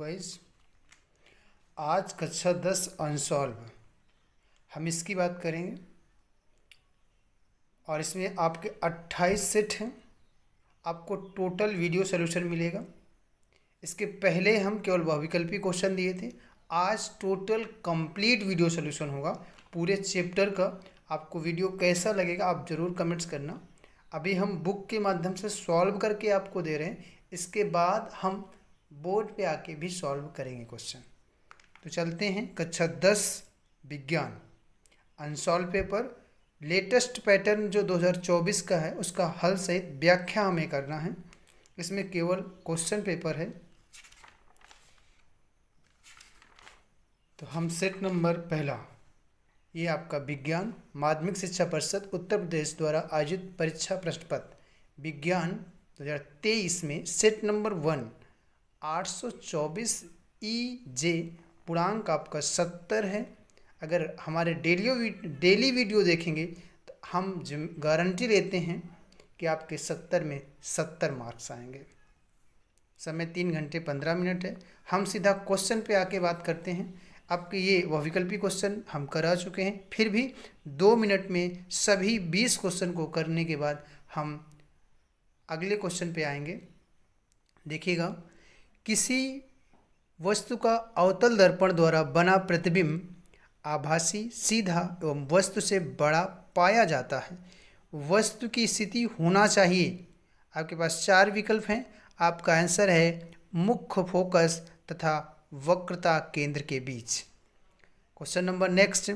Guys, आज कक्षा 10 unsolved हम इसकी बात करेंगे और इसमें आपके 28 सेट हैं। आपको टोटल वीडियो सोल्यूशन मिलेगा। इसके पहले हम केवल बहुविकल्पी क्वेश्चन दिए थे। आज टोटल कंप्लीट वीडियो सोल्यूशन होगा पूरे चैप्टर का। आपको वीडियो कैसा लगेगा आप ज़रूर कमेंट्स करना। अभी हम बुक के माध्यम से सॉल्व करके आपको दे रहे हैं। इसके बाद हम बोर्ड पे आके भी सॉल्व करेंगे क्वेश्चन। तो चलते हैं कक्षा 10 विज्ञान अनसॉल्व पेपर। लेटेस्ट पैटर्न जो 2024 का है उसका हल सहित व्याख्या हमें करना है। इसमें केवल क्वेश्चन पेपर है। तो हम सेट नंबर पहला, ये आपका विज्ञान माध्यमिक शिक्षा परिषद उत्तर प्रदेश द्वारा आयोजित परीक्षा प्रश्न पत्र विज्ञान 2023 में सेट नंबर 1 824 EJ पूर्णांक आपका 70 है। अगर हमारे डेली वीडियो देखेंगे तो हम गारंटी लेते हैं कि आपके 70 में 70 मार्क्स आएंगे। समय 3 घंटे 15 मिनट है। हम सीधा क्वेश्चन पे आके बात करते हैं। आपके ये बहुविकल्पी क्वेश्चन हम करा चुके हैं, फिर भी 2 मिनट में सभी 20 क्वेश्चन को करने के बाद हम अगले क्वेश्चन पे आएंगे। देखिएगा, किसी वस्तु का अवतल दर्पण द्वारा बना प्रतिबिंब आभासी, सीधा एवं वस्तु से बड़ा पाया जाता है। वस्तु की स्थिति होना चाहिए। आपके पास 4 विकल्प हैं। आपका आंसर है मुख्य फोकस तथा वक्रता केंद्र के बीच। क्वेश्चन नंबर नेक्स्ट,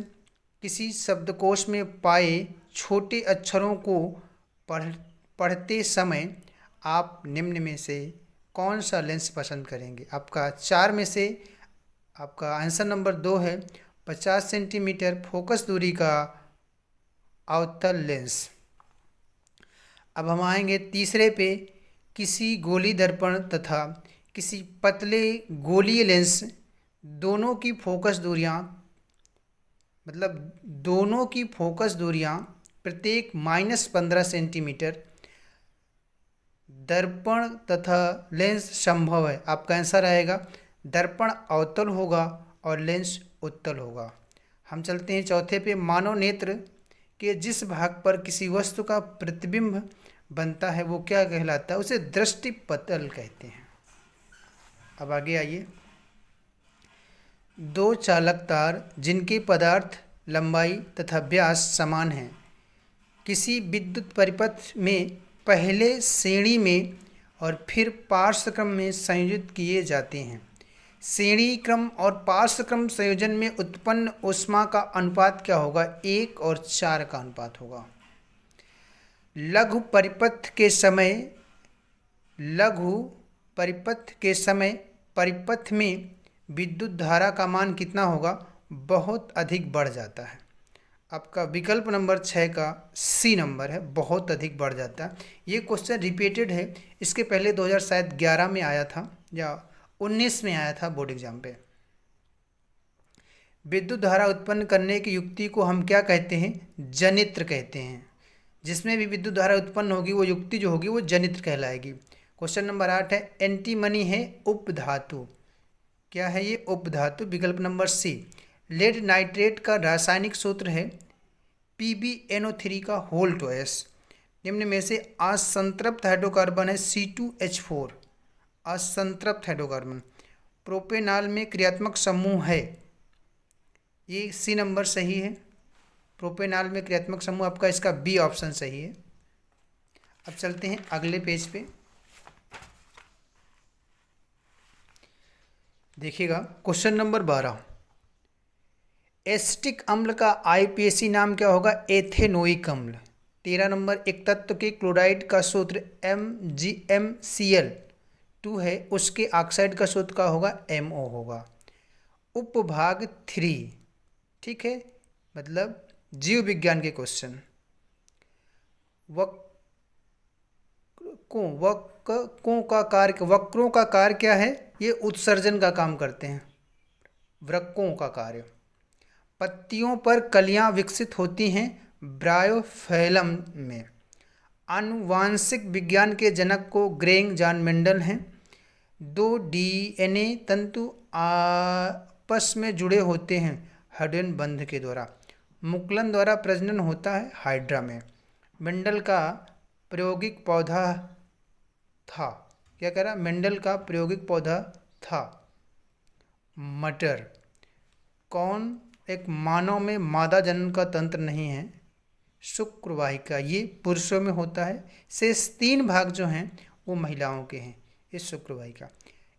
किसी शब्दकोश में पाए छोटे अक्षरों को पढ़ते समय आप निम्न में से कौन सा लेंस पसंद करेंगे। आपका 4 में से आपका आंसर नंबर 2 है 50 सेंटीमीटर फोकस दूरी का अवतल लेंस। अब हम आएंगे तीसरे पे, किसी गोली दर्पण तथा किसी पतले गोलीय लेंस दोनों की फोकस दूरियां प्रत्येक -15 सेंटीमीटर दर्पण तथा लेंस संभव है। आपका आंसर आएगा दर्पण अवतल होगा और लेंस उत्तल होगा। हम चलते हैं चौथे पे, मानव नेत्र के जिस भाग पर किसी वस्तु का प्रतिबिंब बनता है वो क्या कहलाता है, उसे दृष्टिपटल कहते हैं। अब आगे आइए, 2 चालक तार जिनके पदार्थ लंबाई तथा व्यास समान हैं किसी विद्युत परिपथ में पहले श्रेणी में और फिर पार्श्व क्रम में संयोजित किए जाते हैं। श्रेणी क्रम और पार्श्व क्रम संयोजन में उत्पन्न ऊष्मा का अनुपात क्या होगा, 1 और 4 का अनुपात होगा। लघु परिपथ के समय परिपथ में विद्युत धारा का मान कितना होगा, बहुत अधिक बढ़ जाता है। आपका विकल्प नंबर 6 का सी नंबर है, बहुत अधिक बढ़ जाता है। ये क्वेश्चन रिपीटेड है। इसके पहले 2011 में आया था या 19 में आया था बोर्ड एग्जाम पे। विद्युत धारा उत्पन्न करने की युक्ति को हम क्या कहते हैं, जनित्र कहते हैं। जिसमें भी विद्युत धारा उत्पन्न होगी वो युक्ति जो होगी वो जनित्र कहलाएगी। क्वेश्चन नंबर 8 है, एंटीमनी है उपधातु। क्या है ये, उपधातु। विकल्प नंबर सी। लेड नाइट्रेट का रासायनिक सूत्र है PbNO3 का होल 2s। निम्न में से असंतृप्त हाइड्रोकार्बन है C2H4। असंतृप्त हाइड्रोकार्बन प्रोपेनॉल में क्रियात्मक समूह है, ये सी नंबर सही है। प्रोपेनॉल में क्रियात्मक समूह आपका इसका बी ऑप्शन सही है। अब चलते हैं अगले पेज पे। देखिएगा, क्वेश्चन नंबर 12, एसिटिक अम्ल का IUPAC नाम क्या होगा, एथेनोइक अम्ल। 13 नंबर, एक तत्व के क्लोराइड का सूत्र MgMCl2 है, उसके ऑक्साइड का सूत्र का होगा MO होगा। उपभाग 3, ठीक है, मतलब जीव विज्ञान के क्वेश्चन। वक्रों का कार्य क्या है, ये उत्सर्जन का काम करते हैं। वृक्कों का कार्य, पत्तियों पर कलियां विकसित होती हैं ब्रायोफाइलम में। आनुवांशिक विज्ञान के जनक को ग्रेग जॉन मेंडल हैं। दो डीएनए तंतु आपस में जुड़े होते हैं हड्डन बंध के द्वारा। मुकुलन द्वारा प्रजनन होता है हाइड्रा में। मेंडल का प्रायोगिक पौधा था, क्या कह रहा, मेंडल का प्रायोगिक पौधा था मटर। कौन एक मानव में मादा जनन का तंत्र नहीं है, शुक्रवाहिका, ये पुरुषों में होता है। शेष 3 भाग जो हैं वो महिलाओं के हैं इस शुक्रवाहिका।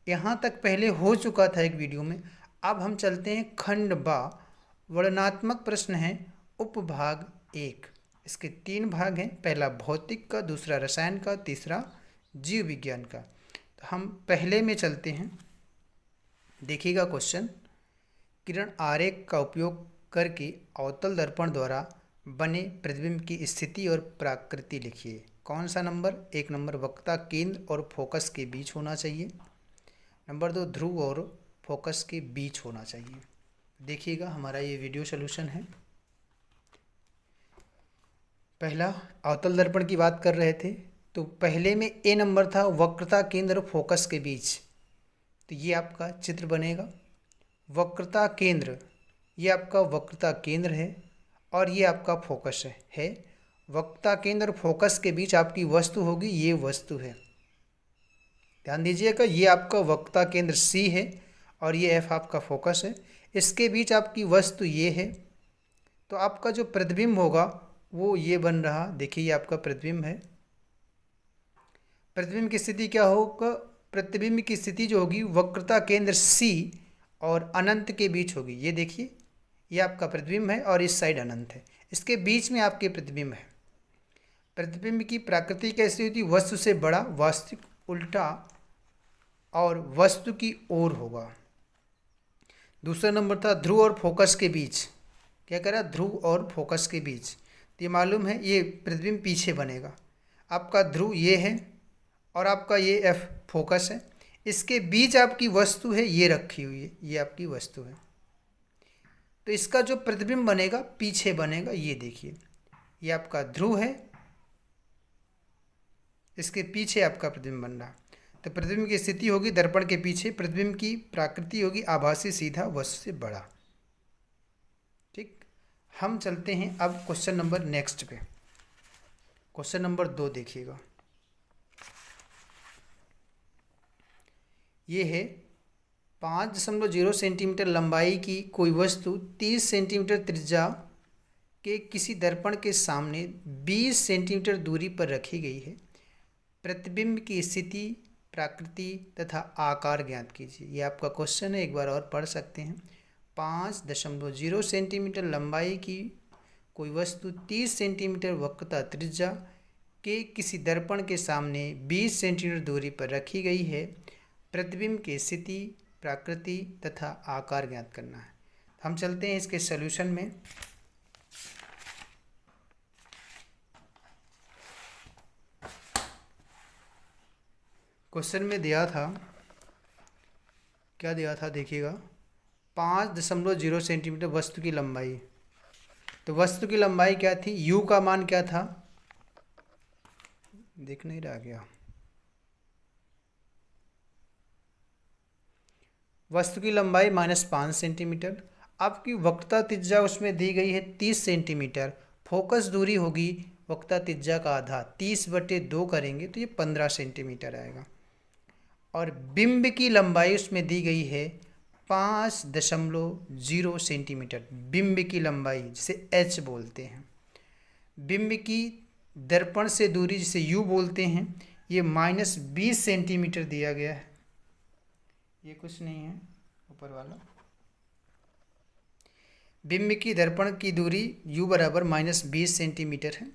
यहाँ तक पहले हो चुका था एक वीडियो में। अब हम चलते हैं खंड बा, वर्णनात्मक प्रश्न है उपभाग 1। इसके 3 भाग हैं, पहला भौतिक का, दूसरा रसायन का, तीसरा जीव विज्ञान का। तो हम पहले में चलते हैं। देखिएगा क्वेश्चन, किरण आरेख का उपयोग करके अवतल दर्पण द्वारा बने प्रतिबिंब की स्थिति और प्रकृति लिखिए। कौन सा नंबर? 1 नंबर वक्रता केंद्र और फोकस के बीच होना चाहिए। नंबर 2 ध्रुव और फोकस के बीच होना चाहिए। देखिएगा हमारा ये वीडियो सोल्यूशन है। पहला अवतल दर्पण की बात कर रहे थे, तो पहले में ए नंबर था वक्रता केंद्र और फोकस के बीच। तो ये आपका चित्र बनेगा। वक्रता केंद्र, ये आपका वक्रता केंद्र है और ये आपका फोकस है। वक्रता केंद्र और फोकस के बीच आपकी वस्तु होगी, ये वस्तु है। ध्यान दीजिएगा, ये आपका वक्रता केंद्र सी है और ये एफ आपका फोकस है। इसके बीच आपकी वस्तु ये है। तो आपका जो प्रतिबिंब होगा वो ये बन रहा। देखिए ये आपका प्रतिबिंब है। प्रतिबिंब की स्थिति क्या होगा? प्रतिबिंब की स्थिति जो होगी वक्रता केंद्र सी और अनंत के बीच होगी। ये देखिए, ये आपका प्रतिबिंब है और इस साइड अनंत है। इसके बीच में आपके प्रतिबिंब है। प्रतिबिंब की प्रकृति कैसी होती? वस्तु से बड़ा, वास्तविक उल्टा और वस्तु की ओर होगा। दूसरा नंबर था ध्रुव और फोकस के बीच। क्या कह रहा? ध्रुव और फोकस के बीच। तो ये मालूम है ये प्रतिबिंब पीछे बनेगा। आपका ध्रुव ये है और आपका ये एफ फोकस है। इसके बीच आपकी वस्तु है, ये रखी हुई है, ये आपकी वस्तु है। तो इसका जो प्रतिबिंब बनेगा पीछे बनेगा। ये देखिए, ये आपका ध्रुव है, इसके पीछे आपका प्रतिबिंब बन रहा। तो प्रतिबिंब की स्थिति होगी दर्पण के पीछे। प्रतिबिंब की प्रकृति होगी आभासी, सीधा, वस्तु से बड़ा। ठीक, हम चलते हैं अब क्वेश्चन नंबर नेक्स्ट पे। क्वेश्चन नंबर 2 देखिएगा। ये है 5.0 सेंटीमीटर लंबाई की कोई वस्तु 30 सेंटीमीटर त्रिज्या के किसी दर्पण के सामने 20 सेंटीमीटर दूरी पर रखी गई है। प्रतिबिंब की स्थिति, प्रकृति तथा आकार ज्ञात कीजिए। ये आपका क्वेश्चन है, एक बार और पढ़ सकते हैं। 5.0 सेंटीमीटर लंबाई की कोई वस्तु 30 सेंटीमीटर वक्रता त्रिज्या के किसी दर्पण के सामने 20 सेंटीमीटर दूरी पर रखी गई है। प्रतिबिंब की स्थिति, प्रकृति तथा आकार ज्ञात करना है। हम चलते हैं इसके सॉल्यूशन में। क्वेश्चन में दिया था, क्या दिया था देखिएगा, 5.0 सेंटीमीटर वस्तु की लंबाई। तो वस्तु की लंबाई क्या थी? u का मान क्या था? देख नहीं रहा गया। वस्तु की लंबाई -5 सेंटीमीटर। आपकी वक्रता त्रिज्या उसमें दी गई है 30 सेंटीमीटर। फोकस दूरी होगी वक्रता त्रिज्या का आधा, 30/2 करेंगे तो ये 15 सेंटीमीटर आएगा। और बिंब की लंबाई उसमें दी गई है 5.0 सेंटीमीटर। बिंब की लंबाई जिसे h बोलते हैं। बिंब की दर्पण से दूरी जिसे u बोलते हैं, ये -20 सेंटीमीटर दिया गया है। ये कुछ नहीं है ऊपर वाला। बिंब की दर्पण की दूरी u बराबर -20 सेंटीमीटर है।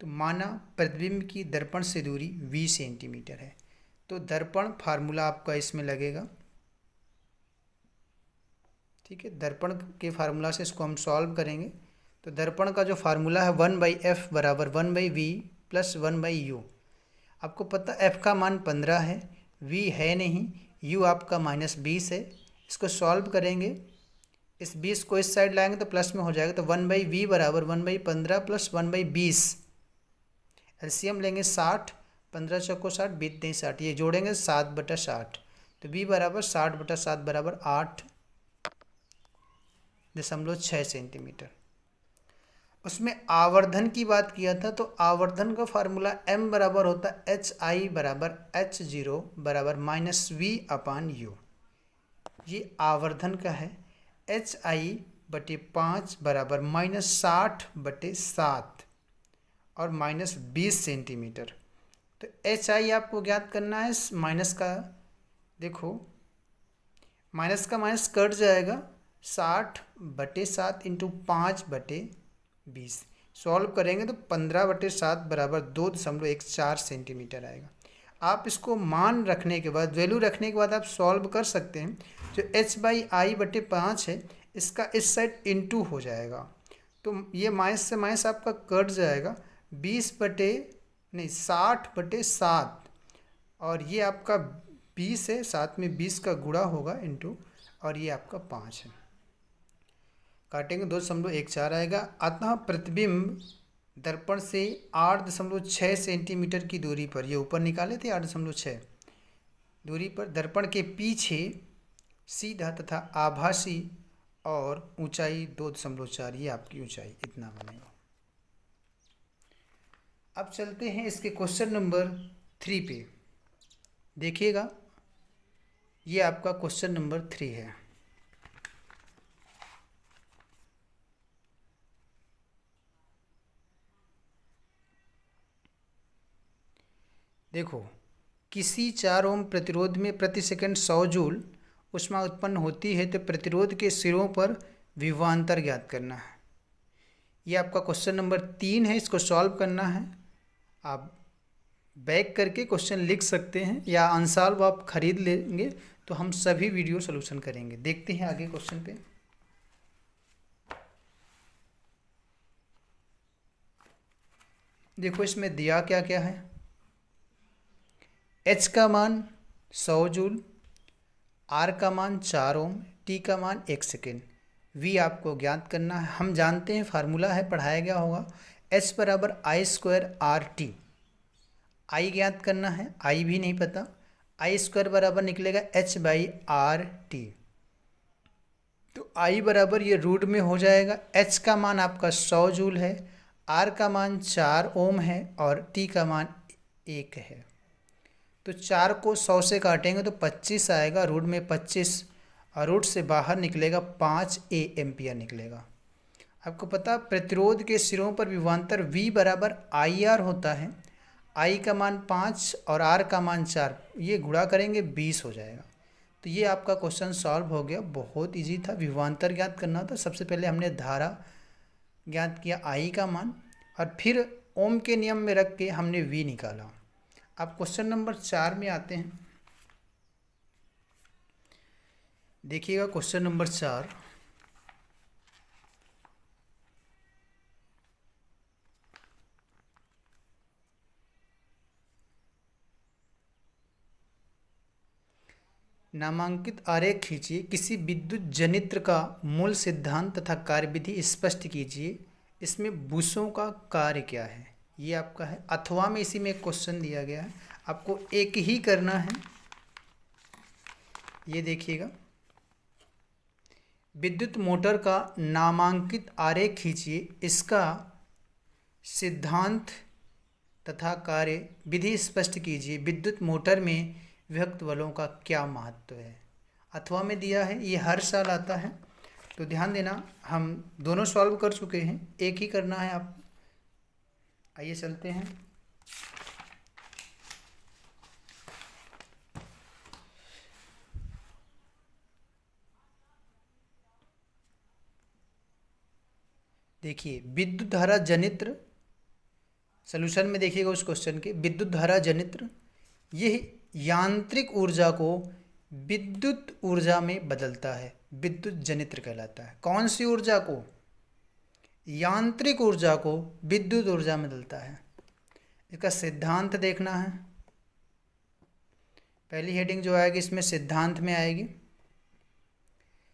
तो माना प्रतिबिंब की दर्पण से दूरी 20 सेंटीमीटर है। तो दर्पण फार्मूला आपका इसमें लगेगा। ठीक है, दर्पण के फार्मूला से इसको हम सॉल्व करेंगे। तो दर्पण का जो फार्मूला है 1/f बराबर 1/v + 1/u। आपको पता f का मान 15 है, v है नहीं, u आपका -20 है। इसको सॉल्व करेंगे, इस 20 को इस साइड लाएंगे तो प्लस में हो जाएगा। तो 1/v बराबर 1/15 + 1/20। एलसीएम लेंगे 60 15 चौको 60, 20 3 60, ये जोड़ेंगे 7/60, तो b बराबर 60/7 बराबर 8.6 सेंटीमीटर। उसमें आवर्धन की बात किया था, तो आवर्धन का फार्मूला m बराबर होता है HI बराबर H0 बराबर -v/u। ये आवर्धन का है। HI/5 बराबर -60/7 और -20 सेंटीमीटर। तो HI आपको ज्ञात करना है। माइनस का देखो, माइनस का माइनस कट जाएगा, 60/7 इंटू 5/20 सॉल्व करेंगे तो 15/7 बराबर 2.14 सेंटीमीटर आएगा। आप इसको मान रखने के बाद, वैल्यू रखने के बाद आप सॉल्व कर सकते हैं। जो H/I/5 है, इसका इस साइड इंटू हो जाएगा, तो ये माइनस से माइनस आपका कट जाएगा, 60/7 और ये आपका 20 है, साथ में 20 का गुणा होगा इंटू, और ये आपका 5 है। काटेंगे 2.14 आएगा। अतः प्रतिबिंब दर्पण से 8.6 सेंटीमीटर की दूरी पर, ये ऊपर निकाले थे 8.6 दूरी पर, दर्पण के पीछे सीधा तथा आभासी और ऊंचाई 2.4, ये आपकी ऊंचाई इतना बनेगा। अब चलते हैं इसके क्वेश्चन नंबर 3 पे। देखिएगा, ये आपका क्वेश्चन नंबर 3 है। देखो, किसी 4 ओम प्रतिरोध में प्रति सेकंड 100 जूल ऊष्मा उत्पन्न होती है, तो प्रतिरोध के सिरों पर विभवांतर ज्ञात करना है। ये आपका क्वेश्चन नंबर 3 है। इसको सॉल्व करना है। आप बैक करके क्वेश्चन लिख सकते हैं, या अनसॉल्व आप खरीद लेंगे तो हम सभी वीडियो सोल्यूशन करेंगे। देखते हैं आगे क्वेश्चन पे। देखो, इसमें दिया क्या क्या है। H का मान 100 जूल, R का मान 4 ओम, T का मान 1 सेकेंड, V आपको ज्ञात करना है। हम जानते हैं, फार्मूला है, पढ़ाया गया होगा, H बराबर I² RT। I ज्ञात करना है, I भी नहीं पता। I² बराबर निकलेगा H/RT। तो I बराबर ये रूट में हो जाएगा। H का मान आपका 100 जूल है, R का मान 4 ओम है और T का मान 1 है। तो 4 को 100 से काटेंगे तो 25 आएगा, रूट में 25, और रूट से बाहर निकलेगा 5 एम्पियर निकलेगा। आपको पता, प्रतिरोध के सिरों पर विभवांतर V बराबर IR होता है। I का मान 5 और R का मान 4, ये गुणा करेंगे 20 हो जाएगा। तो ये आपका क्वेश्चन सॉल्व हो गया। बहुत इजी था। विभवांतर ज्ञात करना था। सबसे पहले हमने धारा ज्ञात किया, I का मान, और फिर ओम के नियम में रख के हमने V निकाला। अब क्वेश्चन नंबर 4 में आते हैं। देखिएगा क्वेश्चन नंबर 4। नामांकित आरेख खींचिए। किसी विद्युत जनित्र का मूल सिद्धांत तथा कार्यविधि स्पष्ट कीजिए। इसमें बुशों का कार्य क्या है, ये आपका है। अथवा में इसी में एक क्वेश्चन दिया गया है, आपको एक ही करना है। ये देखिएगा, विद्युत मोटर का नामांकित आरेख खींचिए। इसका सिद्धांत तथा कार्य विधि स्पष्ट कीजिए। विद्युत मोटर में विभक्त बलों का क्या महत्व है। अथवा में दिया है, ये हर साल आता है, तो ध्यान देना। हम दोनों सॉल्व कर चुके हैं, एक ही करना है आप। आइए चलते हैं। देखिए, विद्युत धारा जनित्र, सॉल्यूशन में देखिएगा उस क्वेश्चन के। विद्युत धारा जनित्र यह यांत्रिक ऊर्जा को विद्युत ऊर्जा में बदलता है, विद्युत जनित्र कहलाता है। कौन सी ऊर्जा को? यांत्रिक ऊर्जा को विद्युत ऊर्जा में बदलता है। इसका सिद्धांत देखना है। पहली हेडिंग जो आएगी इसमें सिद्धांत में आएगी।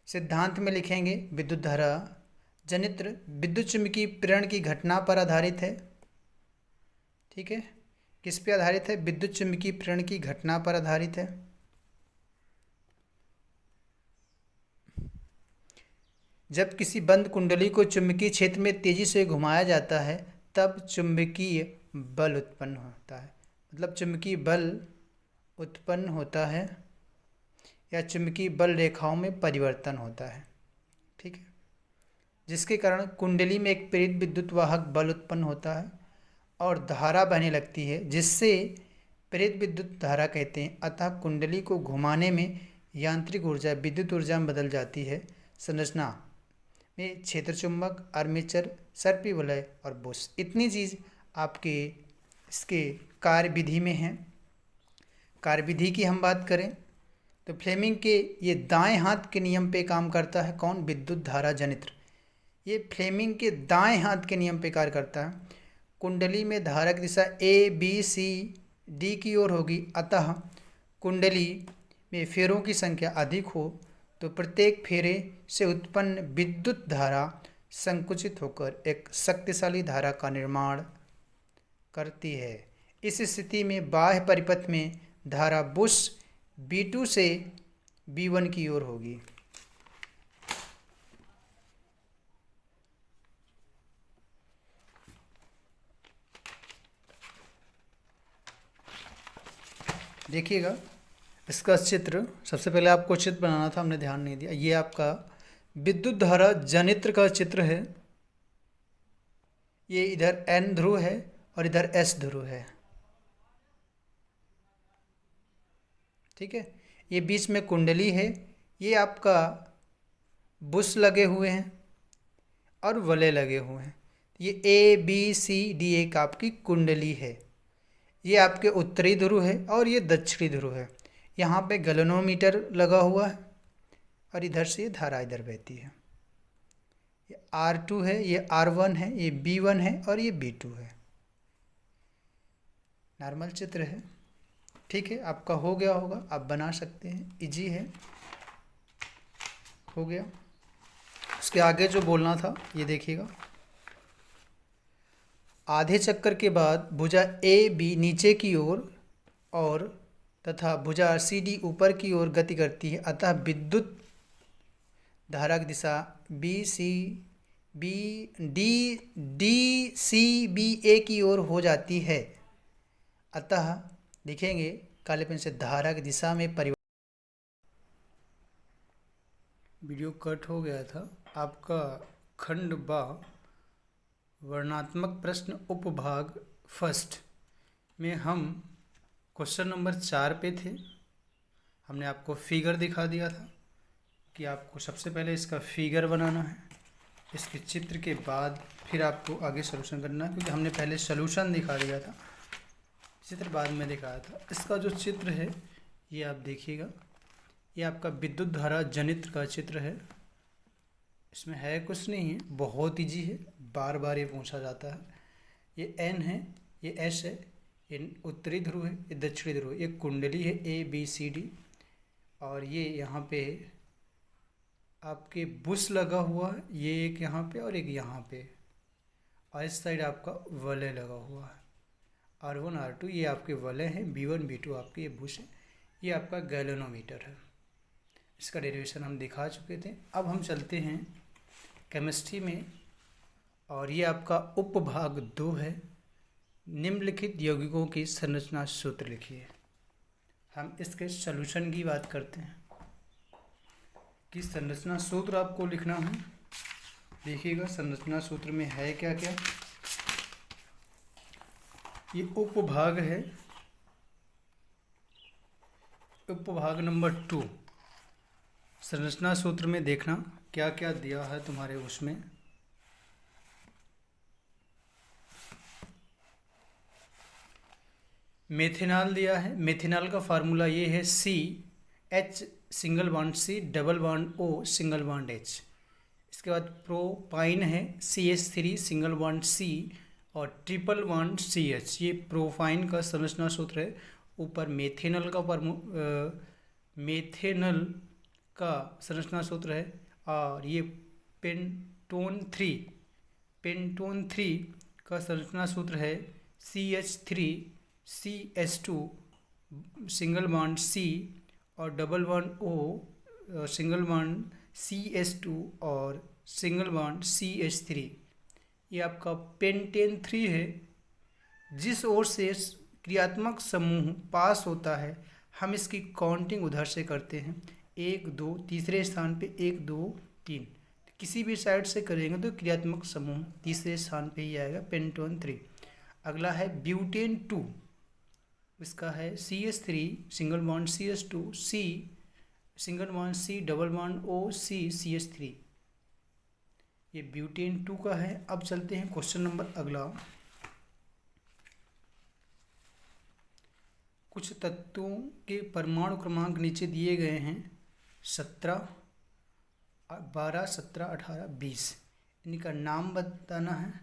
सिद्धांत में लिखेंगे विद्युत धारा जनित्र विद्युत चुम्बकीय प्रेरण की घटना पर आधारित है। ठीक है, किस पे आधारित है? विद्युत चुम्बकीय प्रेरण की घटना पर आधारित है। जब किसी बंद कुंडली को चुंबकीय क्षेत्र में तेजी से घुमाया जाता है तब चुंबकीय बल उत्पन्न होता है। मतलब चुंबकीय बल उत्पन्न होता है या चुंबकीय बल रेखाओं में परिवर्तन होता है। ठीक है, जिसके कारण कुंडली में एक प्रेरित विद्युत वाहक बल उत्पन्न होता है और धारा बहने लगती है, जिससे प्रेरित विद्युत धारा कहते हैं। अतः कुंडली को घुमाने में यांत्रिक ऊर्जा विद्युत ऊर्जा में बदल जाती है। संरचना में क्षेत्र चुंबक, आर्मेचर, सर्पी वलय और बुश, इतनी चीज़ आपके इसके कार्यविधि में है। कार्यविधि की हम बात करें तो फ्लेमिंग के ये दाएं हाथ के नियम पे काम करता है। कौन? विद्युत धारा जनित्र। ये फ्लेमिंग के दाएं हाथ के नियम पे कार्य करता है। कुंडली में धारा की दिशा ए बी सी डी की ओर होगी। अतः कुंडली में फेरों की संख्या अधिक हो तो प्रत्येक फेरे से उत्पन्न विद्युत धारा संकुचित होकर एक शक्तिशाली धारा का निर्माण करती है। इस स्थिति में बाह्य परिपथ में धारा बुश B2 से B1 की ओर होगी। देखिएगा इसका चित्र, सबसे पहले आपको चित्र बनाना था, हमने ध्यान नहीं दिया। ये आपका विद्युत धारा जनित्र का चित्र है। ये इधर N ध्रुव है और इधर S ध्रुव है। ठीक है, ये बीच में कुंडली है। ये आपका बुश लगे हुए हैं और वलय लगे हुए हैं। ये A B C D एक आपकी कुंडली है। ये आपके उत्तरी ध्रुव है और ये दक्षिणी ध्रुव है। यहाँ पे गैल्वेनोमीटर लगा हुआ है और इधर से ये धारा इधर बहती है। ये R2 है, ये R1 है, ये B1 है और ये B2 है। नॉर्मल चित्र है। ठीक है, आपका हो गया होगा, आप बना सकते हैं, इजी है, हो गया। उसके आगे जो बोलना था ये देखिएगा। आधे चक्कर के बाद भुजा ए बी नीचे की ओर और तथा भुजा सी डी ऊपर की ओर गति करती है। अतः विद्युत धारा की दिशा B C B D C B A की ओर हो जाती है। अतः लिखेंगे काले पेन से, धारा की दिशा में परिवर्तन। वीडियो कट हो गया था। आपका खंड बा वर्णात्मक प्रश्न उपभाग फर्स्ट में हम क्वेश्चन नंबर 4 पे थे। हमने आपको फिगर दिखा दिया था कि आपको सबसे पहले इसका फिगर बनाना है, इसके चित्र के बाद फिर आपको आगे सलूशन करना है, क्योंकि हमने पहले सलूशन दिखा दिया था, चित्र बाद में दिखाया था। इसका जो चित्र है ये आप देखिएगा, ये आपका विद्युत धारा जनित्र का चित्र है। इसमें है कुछ नहीं है, बहुत ईजी है, बार बार ये पूछा जाता है। ये N है, ये S है, ये उत्तरी ध्रुव है, ये दक्षिणी ध्रुव है, ये कुंडली है A B C D और ये यहाँ पे आपके बुश लगा हुआ है, ये एक यहाँ पे और एक यहाँ पे, और इस साइड आपका वलय लगा हुआ है। R1 R2 ये आपके वलय हैं, B1 B2 आपके ये बुश है। ये आपका गैल्वेनोमीटर है। इसका डेरिवेशन हम दिखा चुके थे। अब हम चलते हैं केमिस्ट्री में और ये आपका उपभाग 2 है। निम्नलिखित यौगिकों की संरचना सूत्र लिखिए। हम इसके सॉल्यूशन की बात करते हैं कि संरचना सूत्र आपको लिखना है। देखिएगा संरचना सूत्र में है क्या क्या। ये उपभाग है, उपभाग नंबर 2। संरचना सूत्र में देखना क्या क्या दिया है तुम्हारे उसमें। मेथेनॉल दिया है। मेथेनॉल का फार्मूला ये है CH single bond C double bond O single bond H। इसके बाद प्रोपाइन है CH3 सिंगल बॉन्ड C और ट्रिपल बॉन्ड CH। ये प्रोपाइन का संरचना सूत्र है। ऊपर मेथेनॉल का संरचना सूत्र है और ये पेंटोन 3 का संरचना सूत्र है CH3 CH2 single bond C और double bond O single bond CH2 और सिंगल बॉन्ड CH3। ये आपका पेंटेन 3 है। जिस ओर से क्रियात्मक समूह पास होता है हम इसकी काउंटिंग उधर से करते हैं। 1 2, तीसरे स्थान पे 1 2 3, किसी भी साइड से करेंगे तो क्रियात्मक समूह तीसरे स्थान पे ही आएगा, पेंटोन 3। अगला है ब्यूटेन 2, इसका है CH3 single bond CH2 C single bond C double bond O C CH3। ये ब्यूटेन 2 का है। अब चलते हैं क्वेश्चन नंबर अगला। कुछ तत्वों के परमाणु क्रमांक नीचे दिए गए हैं 17 12 17 18 20। इनका नाम बताना है।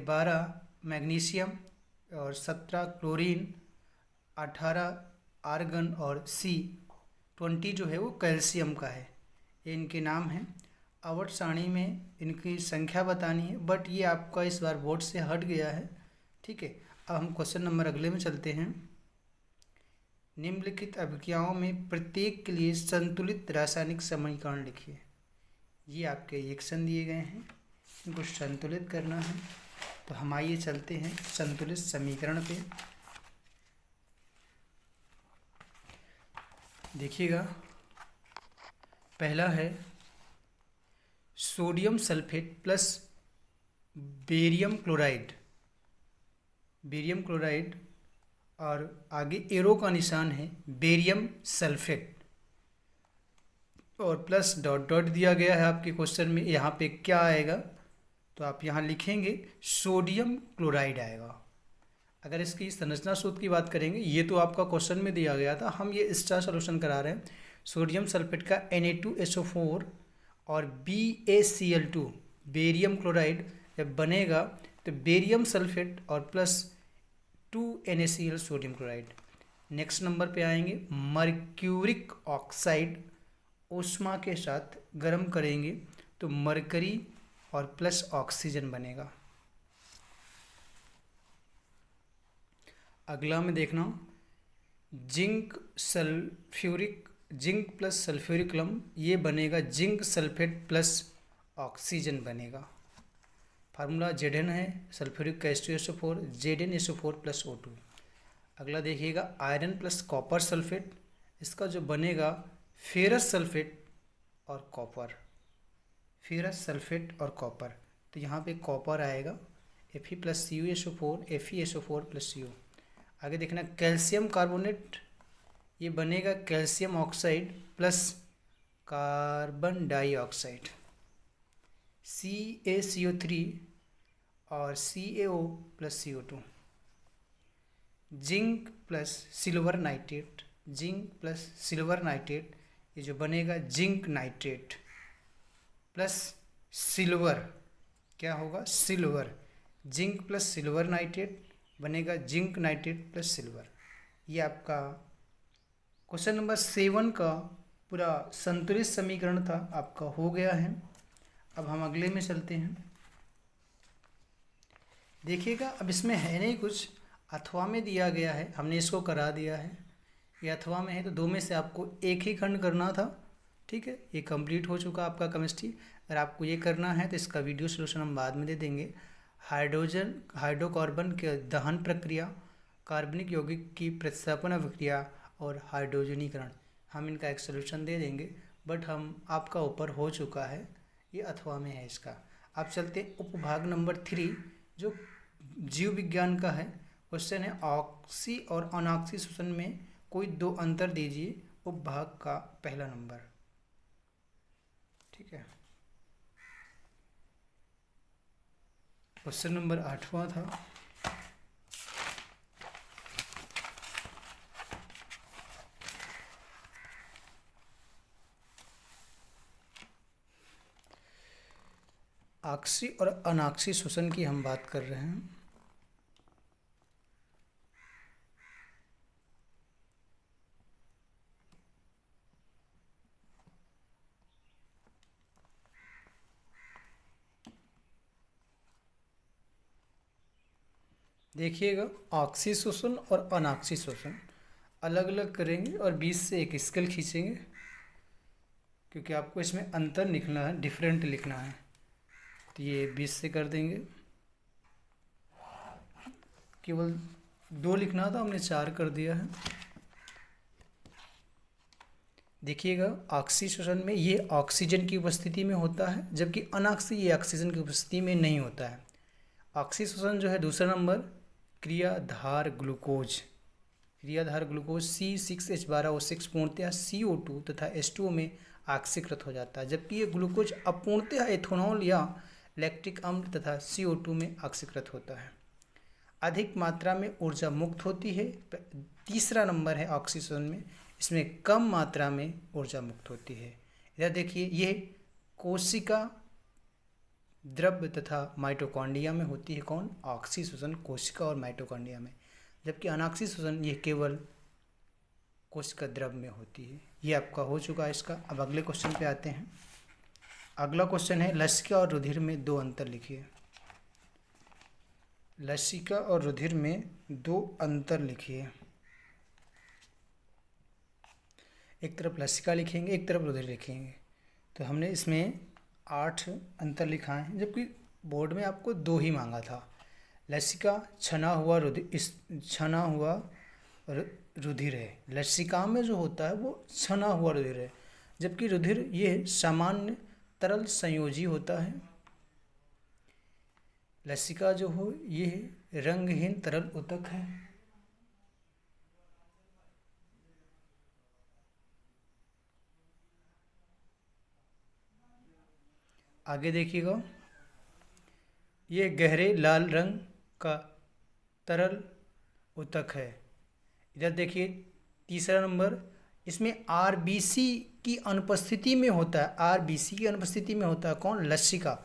12 मैग्नीशियम और 17 क्लोरीन, 18 आर्गन और C20 जो है वो कैल्शियम का है। ये इनके नाम हैं। आवर्त सारणी में इनकी संख्या बतानी है, बट ये आपका इस बार बोर्ड से हट गया है। ठीक है, अब हम क्वेश्चन नंबर अगले में चलते हैं। निम्नलिखित अभिक्रियाओं में प्रत्येक के लिए संतुलित रासायनिक समीकरण लिखिए। ये आपके रिएक्शन दिए गए हैं, इनको संतुलित करना है। तो हम आइए चलते हैं संतुलित समीकरण पे। देखिएगा, पहला है sodium sulphate plus barium chloride. Barium chloride और आगे एरो का निशान है बेरियम सल्फेट और प्लस डॉट डॉट दिया गया है आपके क्वेश्चन में। यहाँ पे क्या आएगा तो आप यहाँ लिखेंगे सोडियम क्लोराइड आएगा। अगर इसकी संरचना सूत्र की बात करेंगे, ये तो आपका क्वेश्चन में दिया गया था, हम ये स्टार सॉल्यूशन करा रहे हैं। सोडियम सल्फेट का Na2SO4 और BaCl2 बेरियम क्लोराइड जब बनेगा तो बेरियम सल्फेट और plus 2NaCl sodium chloride. Next number पे आएंगे मर्क्यूरिक ऑक्साइड, ऊष्मा के साथ गर्म करेंगे तो मरकरी और प्लस ऑक्सीजन बनेगा। अगला में देखना जिंक प्लस सल्फ्यूरिक लम्ब, ये बनेगा जिंक सल्फेट प्लस ऑक्सीजन बनेगा। फार्मूला Zn है, सल्फ्यूरिक का H2SO4 ZnSO4 प्लस O2। अगला देखिएगा आयरन प्लस कॉपर सल्फेट, इसका जो बनेगा फेरस सल्फेट और कॉपर, फेरस सल्फेट और कॉपर। तो यहाँ पे कॉपर आएगा Fe plus CuSO4 FeSO4 plus CO। आगे देखना कैल्शियम कार्बोनेट, ये बनेगा calcium oxide plus carbon dioxide CaCO3 और CaO plus CO2। Zinc plus silver nitrate, zinc plus silver nitrate, ये जो बनेगा जिंक नाइट्रेट प्लस सिल्वर, क्या होगा silver, zinc plus silver nitrate बनेगा जिंक नाइट्रेट प्लस सिल्वर। ये आपका क्वेश्चन नंबर 7 का पूरा संतुलित समीकरण था, आपका हो गया है। अब हम अगले में चलते हैं। देखिएगा, अब इसमें है नहीं कुछ, अथवा में दिया गया है, हमने इसको करा दिया है। ये अथवा में है तो दो में से आपको एक ही खंड करना था। ठीक है, ये कंप्लीट हो चुका आपका केमिस्ट्री। अगर आपको ये करना है तो इसका वीडियो सोल्यूशन हम बाद में दे देंगे। हाइड्रोकार्बन के दहन प्रक्रिया, कार्बनिक यौगिक की प्रतिस्थापन अभिक्रिया और हाइड्रोजनीकरण, हम इनका एक सोल्यूशन दे देंगे, बट हम आपका ऊपर हो चुका है, ये अथवा में है इसका। आप चलते उपभाग नंबर 3 जो जीव विज्ञान का है। क्वेश्चन है ऑक्सी और अनऑक्सी शोषण में कोई दो अंतर दीजिए, उपभाग का पहला नंबर। ठीक है, क्वेश्चन नंबर 8वां था। ऑक्सी और अनऑक्सी शोषण की हम बात कर रहे हैं। देखिएगा, ऑक्सी शोषण और अनाक्सी शोषण अलग अलग करेंगे और बीच से एक स्केल खींचेंगे, क्योंकि आपको इसमें अंतर लिखना है, डिफरेंट लिखना है। तो ये 20 से कर देंगे, केवल 2 लिखना था, हमने 4 कर दिया है। देखिएगा, ऑक्सीजन में ये ऑक्सीजन की उपस्थिति में होता है, जबकि अनाक्सी ये ऑक्सीजन की उपस्थिति में नहीं होता है। ऑक्सीजन जो है दूसरा नंबर क्रियाधार ग्लूकोज, क्रियाधार ग्लूकोज C6H12O6 पूर्णतः CO2 तथा H2O में ऑक्सीकृत हो जाता है, जबकि ये ग्लूकोज अपूर्णतः एथेनॉल या लैक्टिक अम्ल तथा CO2 में ऑक्सीकृत होता है। अधिक मात्रा में ऊर्जा मुक्त होती है। तीसरा नंबर है ऑक्सीजन में, इसमें कम मात्रा में ऊर्जा मुक्त होती है। इधर देखिए, ये कोशिका द्रव्य तथा माइटोकॉन्ड्रिया में होती है। कौन? ऑक्सीजन कोशिका और माइटोकॉन्ड्रिया में, जबकि अनॉक्सीजन ये केवल कोशिका द्रव्य में होती है। ये आपका हो चुका है इसका। अब अगले क्वेश्चन पे आते हैं। अगला क्वेश्चन है लसिका और रुधिर में 2 अंतर लिखिए। लसिका और रुधिर में 2 अंतर लिखिए। एक तरफ लसिका लिखेंगे, एक तरफ रुधिर लिखेंगे। तो हमने इसमें 8 अंतर लिखा है, जबकि बोर्ड में आपको 2 ही मांगा था। लसिका छना हुआ रुधिर है। लसिका में जो होता है वो छना हुआ रुधिर है, जबकि रुधिर ये सामान्य तरल संयोजी होता है। लसिका जो हो ये रंगहीन तरल ऊतक है। आगे देखिएगा, ये गहरे लाल रंग का तरल ऊतक है। इधर देखिए तीसरा नंबर, इसमें आरबीसी की अनुपस्थिति में होता है। आरबीसी की अनुपस्थिति में होता है कौन? लसिका,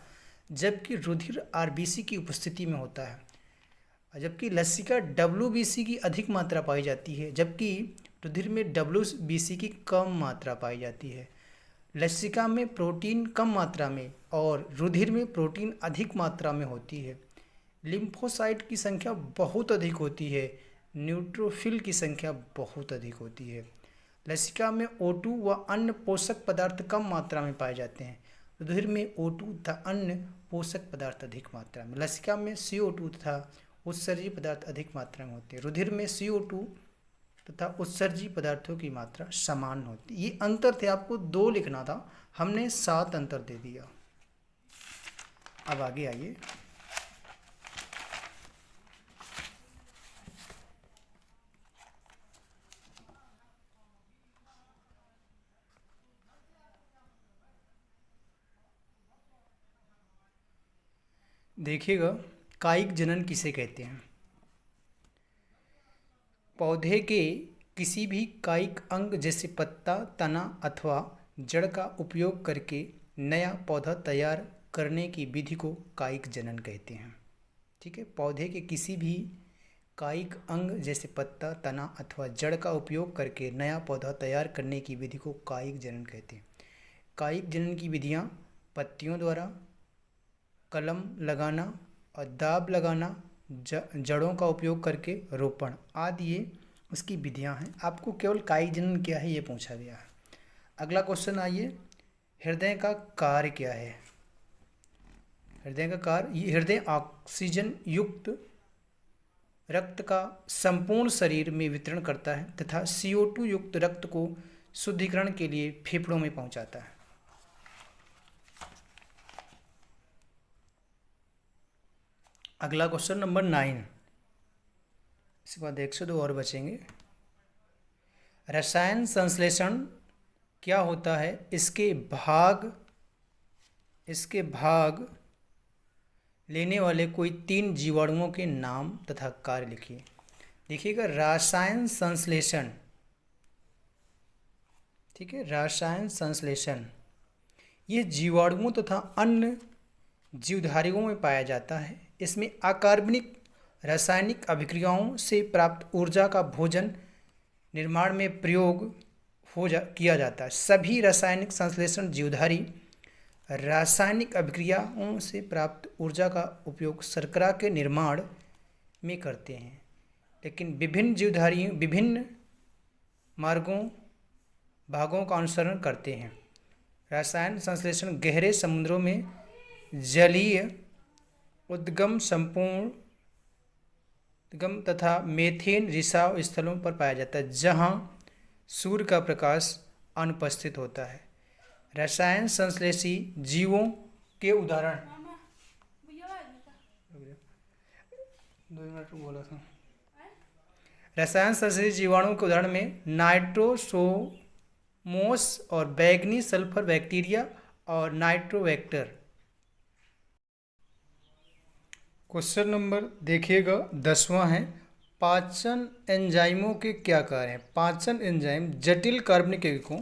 जबकि रुधिर आरबीसी की उपस्थिति में होता है। जबकि लसिका डब्ल्यूबीसी की अधिक मात्रा पाई जाती है, जबकि रुधिर में डब्ल्यूबीसी की कम मात्रा पाई जाती है। लसिका में प्रोटीन कम मात्रा में और रुधिर में प्रोटीन अधिक मात्रा में होती है। लिम्फोसाइट की संख्या बहुत अधिक होती है, न्यूट्रोफिल की संख्या बहुत अधिक होती है। लसिका में O2 व अन्य पोषक पदार्थ कम मात्रा में पाए जाते हैं। रुधिर में O2 तथा अन्य पोषक पदार्थ अधिक मात्रा में। लसिका में CO2 तथा उत्सर्जी पदार्थ अधिक मात्रा में होते हैं। रुधिर में CO2 तथा उत्सर्जी पदार्थों की मात्रा समान होती है। ये अंतर थे, आपको 2 लिखना था, हमने 7 अंतर दे दिया। अब आगे आइए। देखिएगा, कायिक जनन किसे कहते हैं? पौधे के किसी भी कायिक अंग जैसे पत्ता, तना अथवा जड़ का उपयोग करके नया पौधा तैयार करने की विधि को कायिक जनन कहते हैं। ठीक है, पौधे के किसी भी कायिक अंग जैसे पत्ता, तना अथवा जड़ का उपयोग करके नया पौधा तैयार करने की विधि को कायिक जनन कहते हैं। कायिक जनन की विधियाँ पत्तियों द्वारा, कलम लगाना और दाब लगाना, जड़ों का उपयोग करके रोपण आदि ये उसकी विधियां हैं। आपको केवल कायिक जनन क्या है ये पूछा गया है। अगला क्वेश्चन आइए, हृदय का कार्य क्या है? हृदय का कार्य, ये हृदय ऑक्सीजन युक्त रक्त का संपूर्ण शरीर में वितरण करता है तथा CO2 युक्त रक्त को शुद्धिकरण के लिए फेफड़ों में पहुंचाता है। अगला क्वेश्चन नंबर 9, इसके बाद 102 और बचेंगे। रसायन संश्लेषण क्या होता है? इसके भाग लेने वाले कोई 3 जीवाणुओं के नाम तथा कार्य लिखिए। देखिएगा, रसायन संश्लेषण, ठीक है, रसायन संश्लेषण ये जीवाणुओं तथा अन्य जीवधारियों में पाया जाता है। इसमें अकार्बनिक रासायनिक अभिक्रियाओं से प्राप्त ऊर्जा का भोजन निर्माण में प्रयोग किया जाता है। सभी रासायनिक संश्लेषण जीवधारी रासायनिक अभिक्रियाओं से प्राप्त ऊर्जा का उपयोग शर्करा के निर्माण में करते हैं, लेकिन विभिन्न जीवधारियों विभिन्न भागों का अनुसरण करते हैं। रसायन संश्लेषण गहरे समुद्रों में जलीय उद्गम तथा मेथेन रिसाव स्थलों पर पाया जाता है, जहां सूर्य का प्रकाश अनुपस्थित होता है। रसायन संश्लेषी जीवों के उदाहरण 2 मिनट बोला था। रसायन संश्लेषी जीवाणुओं के उदाहरण में नाइट्रोसोमोस और बैंगनी सल्फर बैक्टीरिया और नाइट्रोबैक्टर। क्वेश्चन नंबर देखिएगा 10वां है, पाचन एंजाइमों के क्या कार्य हैं। पाचन एंजाइम जटिल कार्बनिक यौगिकों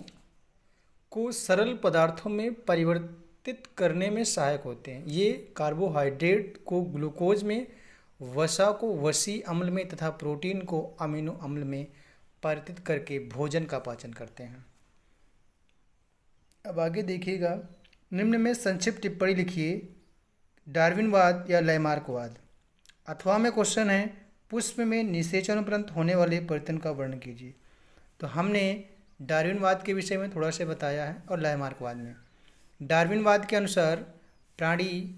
को सरल पदार्थों में परिवर्तित करने में सहायक होते हैं। ये कार्बोहाइड्रेट को ग्लूकोज में, वसा को वसी अम्ल में तथा प्रोटीन को अमीनो अम्ल में परिवर्तित करके भोजन का पाचन करते हैं। अब आगे देखिएगा, निम्न में संक्षिप्त टिप्पणी लिखिए। डार्विनवाद या लैमार्कवाद। अथवा में क्वेश्चन है, पुष्प में निषेचन उपरांत होने वाले परिवर्तन का वर्णन कीजिए। तो हमने डार्विनवाद के विषय में थोड़ा सा बताया है और लैमार्कवाद में। डार्विनवाद के अनुसार प्राणी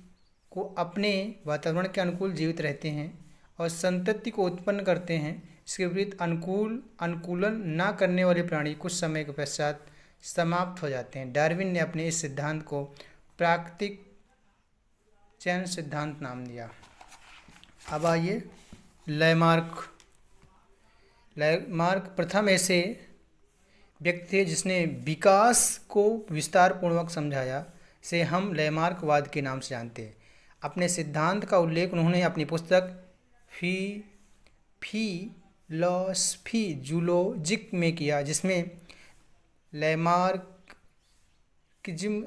को अपने वातावरण के अनुकूल जीवित रहते हैं और संतति को उत्पन्न करते हैं। इसके विपरीत अनुकूलन न करने वाले प्राणी कुछ समय के पश्चात समाप्त हो जाते हैं। डार्विन ने अपने इस सिद्धांत को प्राकृतिक चयन सिद्धांत नाम दिया। अब आइए लैमार्क प्रथम ऐसे व्यक्ति थे जिसने विकास को विस्तार पूर्वक समझाया, से हम लैमार्कवाद के नाम से जानते हैं। अपने सिद्धांत का उल्लेख उन्होंने अपनी पुस्तक फिलॉसफी जूलॉजिक में किया, जिसमें लैमार्किज्म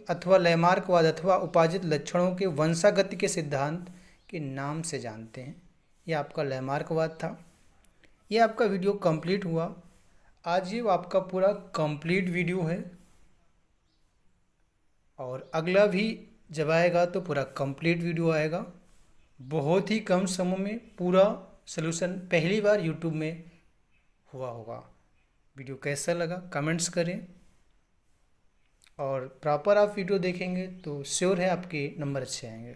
अथवा लैमार्कवाद अथवा उपार्जित लक्षणों के वंशागति के सिद्धांत के नाम से जानते हैं। यह आपका लैमार्कवाद था। यह आपका वीडियो कंप्लीट हुआ। आज ये आपका पूरा कंप्लीट वीडियो है और अगला भी जब आएगा तो पूरा कंप्लीट वीडियो आएगा। बहुत ही कम समय में पूरा सलूशन पहली बार यूट्यूब में हुआ होगा। वीडियो कैसा लगा कमेंट्स करें, और प्रॉपर आप वीडियो देखेंगे तो श्योर है आपके नंबर अच्छे आएंगे।